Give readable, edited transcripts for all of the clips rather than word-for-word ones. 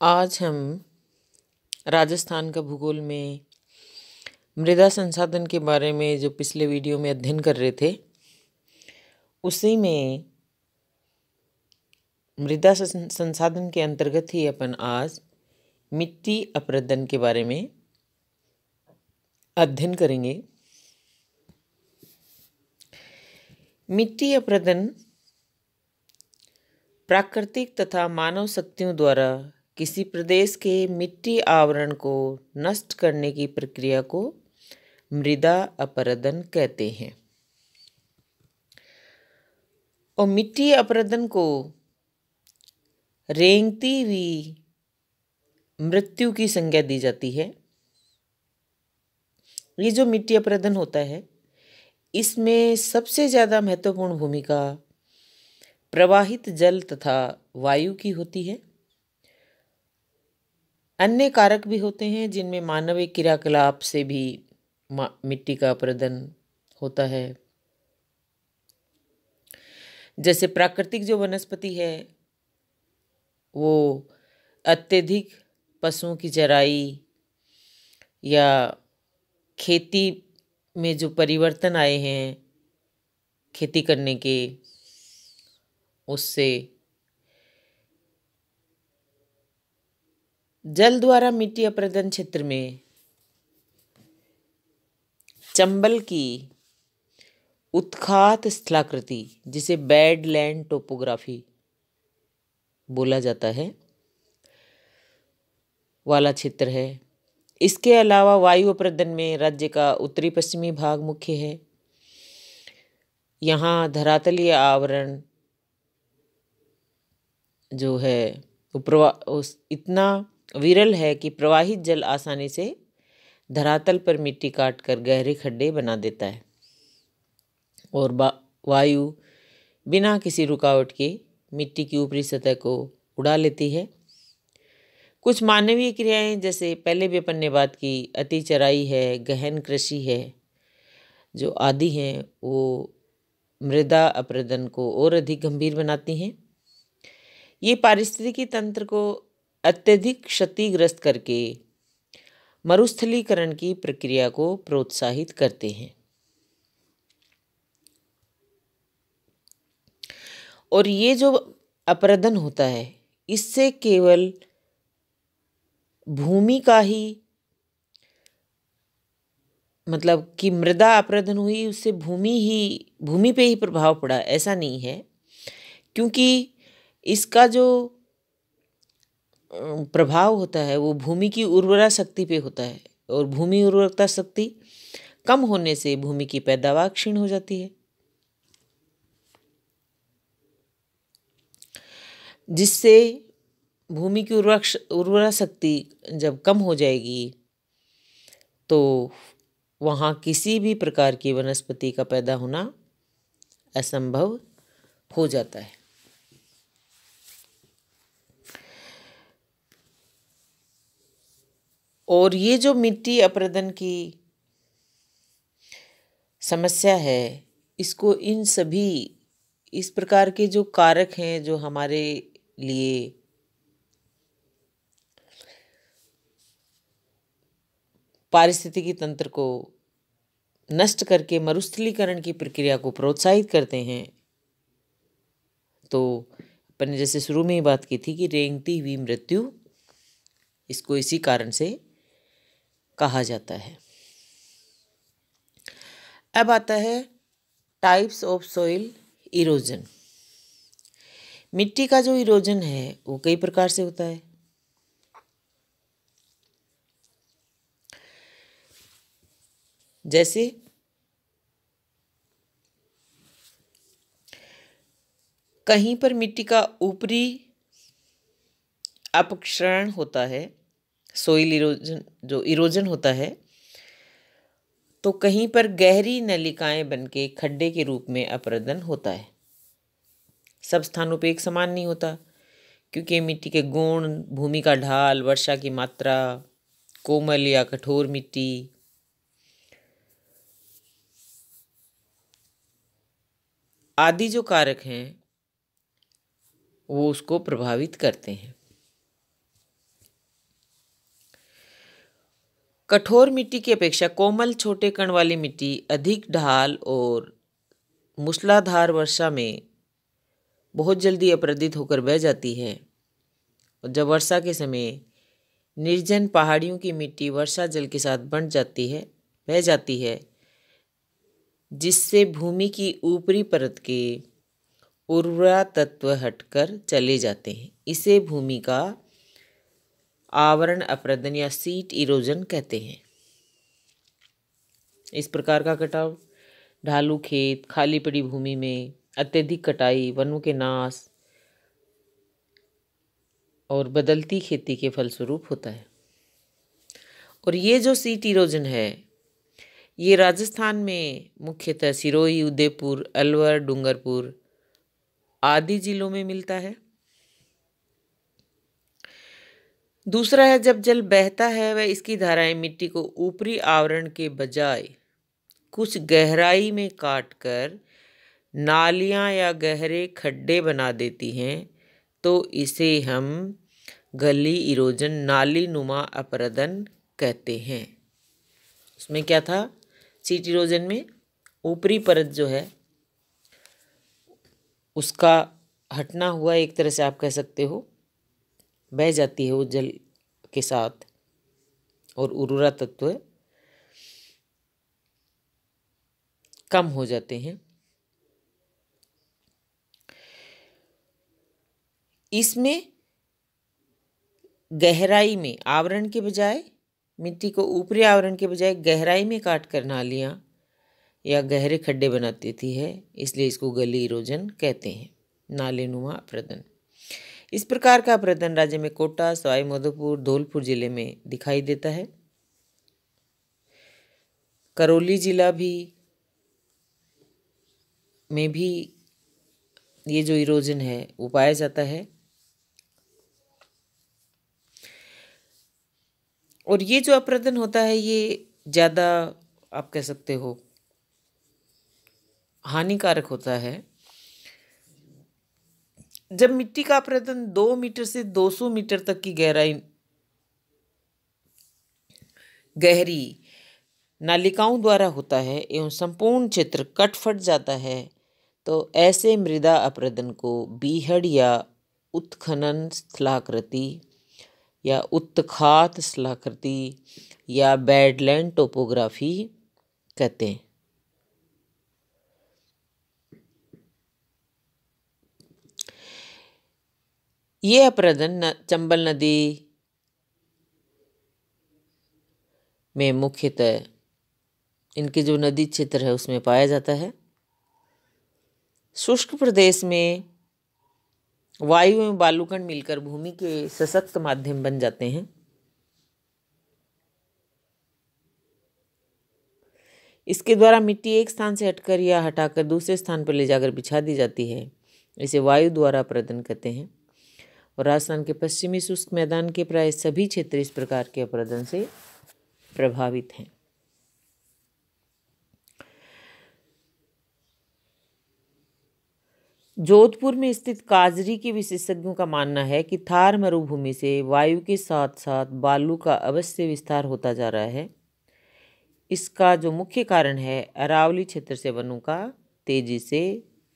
आज हम राजस्थान का भूगोल में मृदा संसाधन के बारे में जो पिछले वीडियो में अध्ययन कर रहे थे, उसी में मृदा संसाधन के अंतर्गत ही अपन आज मिट्टी अपरदन के बारे में अध्ययन करेंगे। मिट्टी अपरदन प्राकृतिक तथा मानव शक्तियों द्वारा किसी प्रदेश के मिट्टी आवरण को नष्ट करने की प्रक्रिया को मृदा अपरदन कहते हैं। और मिट्टी अपरदन को रेंगती हुई मृत्यु की संज्ञा दी जाती है। ये जो मिट्टी अपरदन होता है, इसमें सबसे ज़्यादा महत्वपूर्ण भूमिका प्रवाहित जल तथा वायु की होती है। अन्य कारक भी होते हैं जिनमें मानवीय क्रियाकलाप से भी मिट्टी का अपरदन होता है। जैसे प्राकृतिक जो वनस्पति है, वो अत्यधिक पशुओं की चराई या खेती में जो परिवर्तन आए हैं खेती करने के, उससे जल द्वारा मिट्टी अपरदन क्षेत्र में चंबल की उत्खात स्थलाकृति, जिसे बैडलैंड टोपोग्राफी बोला जाता है, वाला क्षेत्र है। इसके अलावा वायु अपरदन में राज्य का उत्तरी पश्चिमी भाग मुख्य है। यहाँ धरातलीय आवरण जो है वो इतना विरल है कि प्रवाहित जल आसानी से धरातल पर मिट्टी काट कर गहरे खड्डे बना देता है और वायु बिना किसी रुकावट के मिट्टी की ऊपरी सतह को उड़ा लेती है। कुछ मानवीय क्रियाएं, जैसे पहले भी अपन ने बात की, अति चराई है, गहन कृषि है, जो आदि हैं, वो मृदा अपरदन को और अधिक गंभीर बनाती हैं। ये पारिस्थितिकी तंत्र को अत्यधिक क्षतिग्रस्त करके मरुस्थलीकरण की प्रक्रिया को प्रोत्साहित करते हैं। और ये जो अपरदन होता है, इससे केवल भूमि का ही, मतलब कि मृदा अपरदन हुई, उससे भूमि पे ही प्रभाव पड़ा, ऐसा नहीं है। क्योंकि इसका जो प्रभाव होता है वो भूमि की उर्वरा शक्ति पे होता है, और भूमि उर्वरता शक्ति कम होने से भूमि की पैदावार क्षीण हो जाती है, जिससे भूमि की उर्वरा शक्ति जब कम हो जाएगी तो वहाँ किसी भी प्रकार की वनस्पति का पैदा होना असंभव हो जाता है। और ये जो मिट्टी अपरदन की समस्या है, इसको इस प्रकार के जो कारक हैं जो हमारे लिए पारिस्थितिकी तंत्र को नष्ट करके मरुस्थलीकरण की प्रक्रिया को प्रोत्साहित करते हैं, तो अपन ने जैसे शुरू में ही बात की थी कि रेंगती हुई मृत्यु, इसको इसी कारण से कहा जाता है। अब आता है टाइप्स ऑफ सॉइल इरोजन। मिट्टी का जो इरोजन है वो कई प्रकार से होता है। जैसे कहीं पर मिट्टी का ऊपरी अपक्षरण होता है, सोइल इरोजन जो इरोजन होता है, तो कहीं पर गहरी नलिकाएं बनके खड्डे के रूप में अपरदन होता है। सब स्थानों पे एक समान नहीं होता, क्योंकि मिट्टी के गुण, भूमि का ढाल, वर्षा की मात्रा, कोमल या कठोर मिट्टी आदि जो कारक हैं वो उसको प्रभावित करते हैं। कठोर मिट्टी की अपेक्षा कोमल छोटे कण वाली मिट्टी अधिक ढाल और मूसलाधार वर्षा में बहुत जल्दी अपरदित होकर बह जाती है। और जब वर्षा के समय निर्जन पहाड़ियों की मिट्टी वर्षा जल के साथ बह जाती है, जिससे भूमि की ऊपरी परत के उर्वरा तत्व हटकर चले जाते हैं, इसे भूमि का आवरण अपरदन या सीट इरोजन कहते हैं। इस प्रकार का कटाव ढालू खेत, खाली पड़ी भूमि में अत्यधिक कटाई, वनों के नाश और बदलती खेती के फलस्वरूप होता है। और ये जो सीट इरोजन है, ये राजस्थान में मुख्यतः सिरोही, उदयपुर, अलवर, डूंगरपुर आदि जिलों में मिलता है। दूसरा है, जब जल बहता है वह इसकी धाराएं मिट्टी को ऊपरी आवरण के बजाय कुछ गहराई में काटकर नालियां या गहरे खड्डे बना देती हैं, तो इसे हम गली इरोजन, नाली नुमा अपरदन कहते हैं। उसमें क्या था, सीट इरोजन में ऊपरी परत जो है उसका हटना हुआ, एक तरह से आप कह सकते हो, बह जाती है वो जल के साथ और उर्वरा तत्व कम हो जाते हैं। इसमें गहराई में आवरण के बजाय, मिट्टी को ऊपरी आवरण के बजाय गहराई में काट कर नालियाँ या गहरे खड्डे बना देती है, इसलिए इसको गली इरोजन कहते हैं, नालेनुमा अपरदन। इस प्रकार का अपरदन राज्य में कोटा, सवाई माधोपुर, धौलपुर जिले में दिखाई देता है। करौली जिला में भी ये जो इरोजन है वो पाया जाता है। और ये जो अपरदन होता है ये ज़्यादा आप कह सकते हो हानिकारक होता है। जब मिट्टी का अपरदन 2 मीटर से 200 मीटर तक की गहरी नालिकाओं द्वारा होता है एवं संपूर्ण क्षेत्र कटफट जाता है, तो ऐसे मृदा अपरदन को बीहड़ या उत्खनन स्थलाकृति या उत्खात स्थलाकृति या बैडलैंड टोपोग्राफी कहते हैं। ये अपरदन चंबल नदी में मुख्यतः इनके जो नदी क्षेत्र है उसमें पाया जाता है। शुष्क प्रदेश में वायु एवं बालूकण मिलकर भूमि के सशक्त माध्यम बन जाते हैं। इसके द्वारा मिट्टी एक स्थान से हटकर या हटाकर दूसरे स्थान पर ले जाकर बिछा दी जाती है, इसे वायु द्वारा अपरदन कहते हैं। और राजस्थान के पश्चिमी शुष्क मैदान के प्राय सभी क्षेत्र इस प्रकार के अपरदन से प्रभावित हैं। जोधपुर में स्थित काजरी के विशेषज्ञों का मानना है कि थार मरुभूमि से वायु के साथ साथ बालू का अवश्य विस्तार होता जा रहा है। इसका जो मुख्य कारण है अरावली क्षेत्र से वनों का तेजी से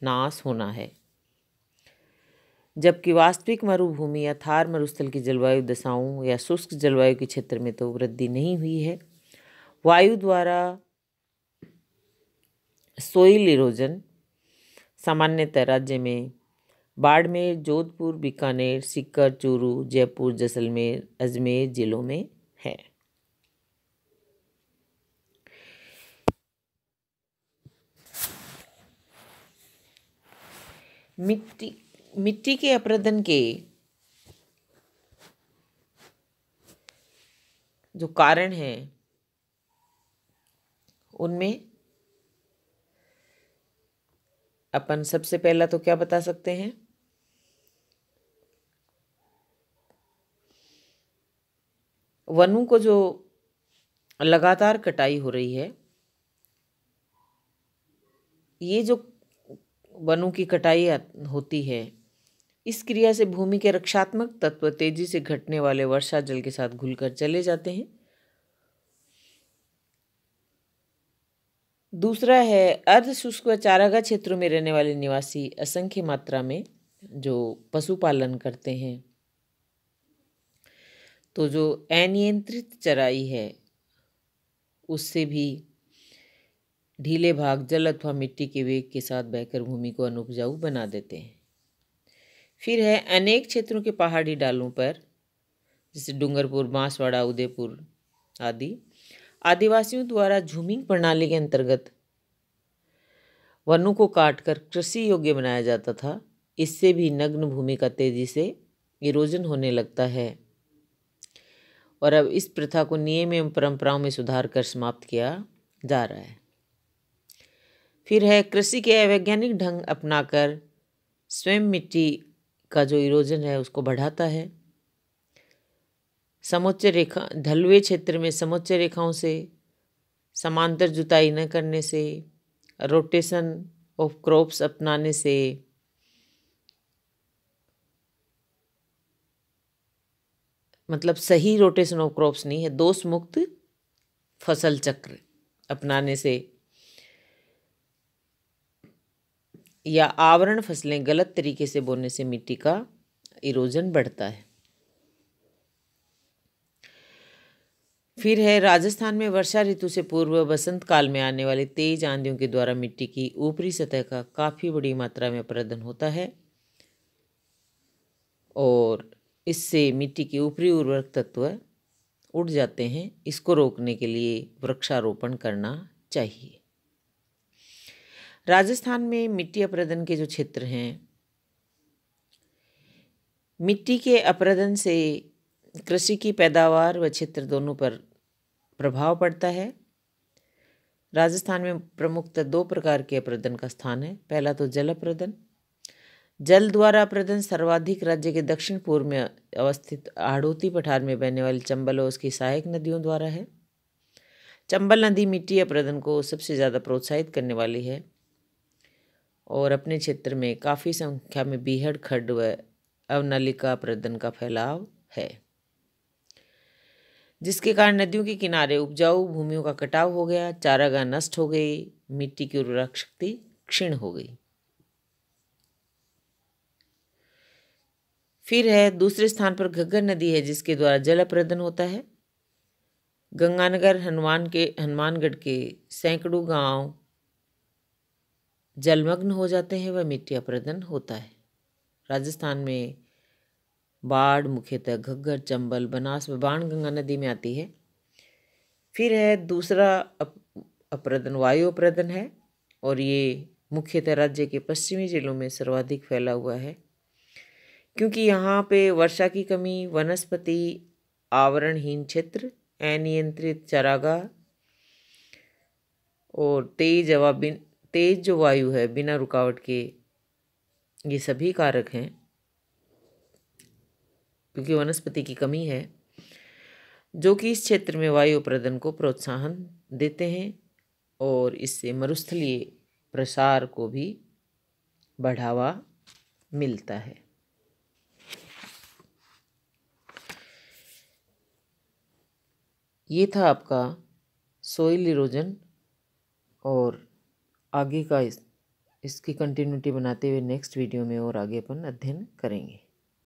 नाश होना है, जबकि वास्तविक मरुभूमि या थार मरुस्थल की जलवायु दशाओं या शुष्क जलवायु के क्षेत्र में तो वृद्धि नहीं हुई है। वायु द्वारा सोइल इरोजन सामान्यतः राज्य में बाड़मेर, जोधपुर, बीकानेर, सीकर, चूरू, जयपुर, जैसलमेर, अजमेर जिलों में है। मिट्टी के अपरदन के जो कारण हैं उनमें अपन सबसे पहला तो क्या बता सकते हैं, वनों को जो लगातार कटाई हो रही है, ये जो वनों की कटाई होती है, इस क्रिया से भूमि के रक्षात्मक तत्व तेजी से घटने वाले वर्षा जल के साथ घुलकर चले जाते हैं दूसरा है अर्ध शुष्क व चारागाह क्षेत्रों में रहने वाले निवासी असंख्य मात्रा में जो पशुपालन करते हैं, तो जो अनियंत्रित चराई है उससे भी ढीले भाग जल अथवा मिट्टी के वेग के साथ बहकर भूमि को अनुपजाऊ बना देते हैं। फिर है अनेक क्षेत्रों के पहाड़ी डालों पर, जैसे डूंगरपुर, बांसवाड़ा, उदयपुर आदि, आदिवासियों द्वारा झूमिंग प्रणाली के अंतर्गत वनों को काटकर कृषि योग्य बनाया जाता था। इससे भी नग्न भूमि का तेजी से इरोजन होने लगता है और अब इस प्रथा को नियम एवं परंपराओं में सुधार कर समाप्त किया जा रहा है। फिर है कृषि के अवैज्ञानिक ढंग अपनाकर स्वयं मिट्टी का जो इरोजन है उसको बढ़ाता है। समोच्च रेखा, ढलुए क्षेत्र में समोच्च रेखाओं से समांतर जुताई न करने से, रोटेशन ऑफ क्रॉप्स अपनाने से, मतलब सही रोटेशन ऑफ क्रॉप्स नहीं है, दोष मुक्त फसल चक्र अपनाने से या आवरण फसलें गलत तरीके से बोने से मिट्टी का इरोजन बढ़ता है। फिर है राजस्थान में वर्षा ऋतु से पूर्व बसंत काल में आने वाली तेज आंधियों के द्वारा मिट्टी की ऊपरी सतह का काफ़ी बड़ी मात्रा में अपरदन होता है और इससे मिट्टी के ऊपरी उर्वरक तत्व उड़ जाते हैं। इसको रोकने के लिए वृक्षारोपण करना चाहिए। राजस्थान में मिट्टी अपरदन के जो क्षेत्र हैं, मिट्टी के अपरदन से कृषि की पैदावार व क्षेत्र दोनों पर प्रभाव पड़ता है। राजस्थान में प्रमुखतः दो प्रकार के अपरदन का स्थान है। पहला तो जल अपरदन। जल द्वारा अपरदन सर्वाधिक राज्य के दक्षिण पूर्व में अवस्थित हाड़ौती पठार में बहने वाली चंबल और उसकी सहायक नदियों द्वारा है। चंबल नदी मिट्टी अपरदन को सबसे ज़्यादा प्रोत्साहित करने वाली है और अपने क्षेत्र में काफ़ी संख्या में बीहड़, खड्ड व अवनलिका अपरदन का फैलाव है, जिसके कारण नदियों के किनारे उपजाऊ भूमियों का कटाव हो गया, चारागाह नष्ट हो गई, मिट्टी की उर्वरक शक्ति क्षीण हो गई। फिर है दूसरे स्थान पर घग्गर नदी है, जिसके द्वारा जल अपरदन होता है। गंगानगर हनुमानगढ़ के सैकड़ों गांव जलमग्न हो जाते हैं व मिट्टी अपरदन होता है। राजस्थान में बाढ़ मुख्यतः घग्गर, चंबल, बनास व बाणगंगा नदी में आती है। फिर है दूसरा अपरदन वायु अपरदन है और ये मुख्यतः राज्य के पश्चिमी जिलों में सर्वाधिक फैला हुआ है, क्योंकि यहाँ पे वर्षा की कमी, वनस्पति आवरणहीन क्षेत्र, अनियंत्रित चारागाह और तेज जो वायु है बिना रुकावट के, ये सभी कारक हैं। क्योंकि वनस्पति की कमी है जो कि इस क्षेत्र में वायु अपरदन को प्रोत्साहन देते हैं और इससे मरुस्थलीय प्रसार को भी बढ़ावा मिलता है। ये था आपका सोइल इरोजन और आगे का इसकी कंटिन्यूटी बनाते हुए नेक्स्ट वीडियो में और आगे अपन अध्ययन करेंगे।